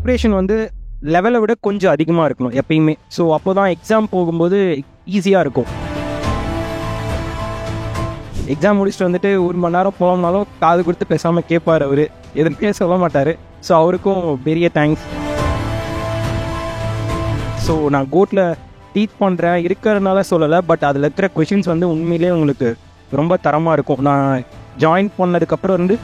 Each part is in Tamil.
ப்ரிப்ரேஷன் வந்து லெவலை விட கொஞ்சம் அதிகமாக இருக்கணும் எப்பயுமே. ஸோ அப்போ தான் எக்ஸாம் போகும்போது ஈஸியாக இருக்கும். எக்ஸாம் முடிச்சுட்டு வந்துட்டு 1 மணி நேரம் போனோம்னாலும் காது கொடுத்து பேசாமல் கேட்பார். அவர் எதுவுமே சொல்ல மாட்டார். ஸோ அவருக்கும் பெரிய தேங்க்ஸ். ஸோ நான் கோட்டில் டீச் பண்ணுறேன் இருக்கிறதுனால சொல்லலை, பட் அதில் இருக்கிற கொஷின்ஸ் வந்து உண்மையிலே உங்களுக்கு ரொம்ப தரமாக இருக்கும். நான் ஜாயின் பண்ணதுக்கப்புறம் வந்து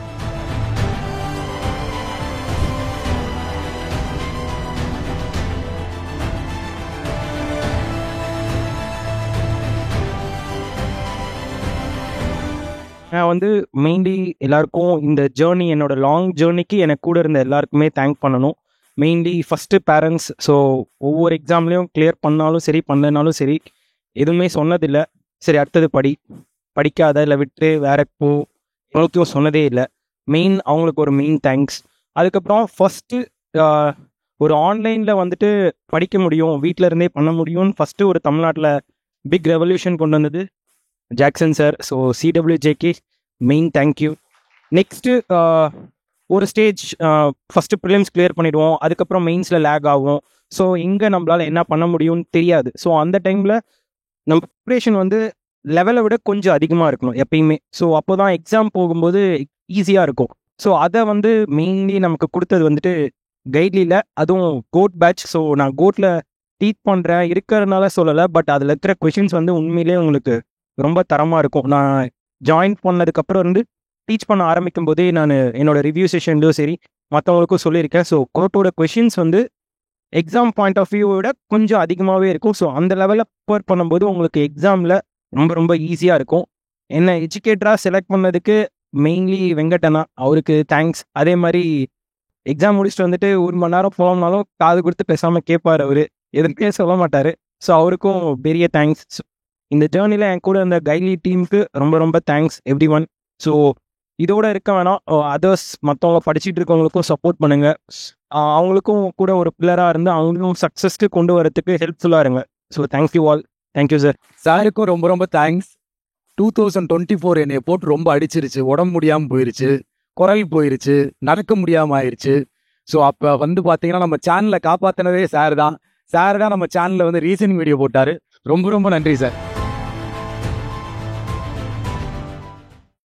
நான் வந்து மெயின்லி எல்லாருக்கும் இந்த ஜேர்னி, என்னோடய லாங் ஜேர்னிக்கு எனக்கு கூட இருந்த எல்லாருக்குமே தேங்க் பண்ணணும். Mainly first parents. ஸோ ஒவ்வொரு எக்ஸாம்லேயும் கிளியர் பண்ணாலும் சரி பண்ணனாலும் சரி எதுவுமே சொன்னதில்லை. சரி அடுத்தது படிக்காத இல்லை விட்டு வேற போ எவ்வளோத்தையும் சொன்னதே இல்லை. அவங்களுக்கு ஒரு மெயின் தேங்க்ஸ். அதுக்கப்புறம் ஃபஸ்ட்டு ஒரு ஆன்லைனில் வந்துட்டு படிக்க முடியும், வீட்டில் இருந்தே பண்ண முடியும்னு ஃபஸ்ட்டு ஒரு தமிழ்நாட்டில் பிக் ரெவல்யூஷன் கொண்டு வந்தது Jackson sir. So CWJK main thank you. Next ஒரு ஸ்டேஜ் ஃபஸ்ட்டு ப்ரிலிம்ஸ் கிளியர் பண்ணிவிடுவோம், அதுக்கப்புறம் மெயின்ஸில் லேக் ஆகும். ஸோ இங்கே நம்மளால் என்ன பண்ண முடியும்னு தெரியாது. ஸோ அந்த டைமில் நம்ம ப்ரிப்ரேஷன் வந்து லெவலை விட கொஞ்சம் அதிகமாக இருக்கணும் எப்பயுமே. ஸோ அப்போ தான் எக்ஸாம் போகும்போது ஈஸியாக இருக்கும். ஸோ அதை வந்து மெயின்லி நமக்கு கொடுத்தது வந்துட்டு கைட்லியில், அதுவும் கோட் பேட்ச். ஸோ நான் கோட்டில் டீச் பண்ணுறேன் இருக்கிறதுனால சொல்லலை, பட் அதில் இருக்கிற கொஷின்ஸ் வந்து உண்மையிலே உங்களுக்கு ரொம்ப தரமாக இருக்கும். நான் ஜாயின் பண்ணதுக்கப்புறம் வந்து டீச் பண்ண ஆரம்பிக்கும் போதே நான் என்னோடய ரிவ்யூ செஷன்லையும் சரி மற்றவங்களுக்கும் சொல்லியிருக்கேன். ஸோ கோட்டோட கொஷின்ஸ் வந்து எக்ஸாம் பாயிண்ட் ஆஃப் வியூவோட கொஞ்சம் அதிகமாகவே இருக்கும். ஸோ அந்த லெவலில் ப்ரிப்பேர் பண்ணும்போது உங்களுக்கு எக்ஸாமில் ரொம்ப ரொம்ப ஈஸியாக இருக்கும். என்னை எஜுகேட்டராக செலக்ட் பண்ணதுக்கு மெயின்லி வெங்கடண்ணா, அவருக்கு தேங்க்ஸ். அதே மாதிரி எக்ஸாம் முடிச்சுட்டு வந்துட்டு 1 மணி நேரம் போனோம்னாலும் காது கொடுத்து பேசாமல் கேட்பார். அவர் எதுவுமே சொல்ல மாட்டார். ஸோ அவருக்கும் பெரிய தேங்க்ஸ். இந்த ஜேர்னியில் என் கூட இந்த கைட்லி டீமுக்கு ரொம்ப ரொம்ப தேங்க்ஸ் எவ்ரி ஒன். ஸோ இதோட இருக்க வேணாம், அதர்ஸ் மற்றவங்க படிச்சுட்டு இருக்கவங்களுக்கும் சப்போர்ட் பண்ணுங்கள். அவங்களுக்கும் கூட ஒரு பில்லராக இருந்து அவங்களும் சக்ஸஸ்க்கு கொண்டு வரதுக்கு ஹெல்ப்ஃபுல்லாக இருங்க. So thank you all. Thank you sir. சாருக்கும் ரொம்ப ரொம்ப தேங்க்ஸ். 2024 என்னைய போட்டு ரொம்ப அடிச்சிருச்சு. உடம்பு முடியாமல் போயிருச்சு, குரல் போயிருச்சு, நடக்க முடியாமல் ஆயிடுச்சு. ஸோ அப்போ வந்து பார்த்தீங்கன்னா நம்ம சேனலை காப்பாற்றினதே சார் தான். சார் தான் நம்ம சேனலில் வந்து ரீசனிங் வீடியோ போட்டார். ரொம்ப ரொம்ப நன்றி சார்.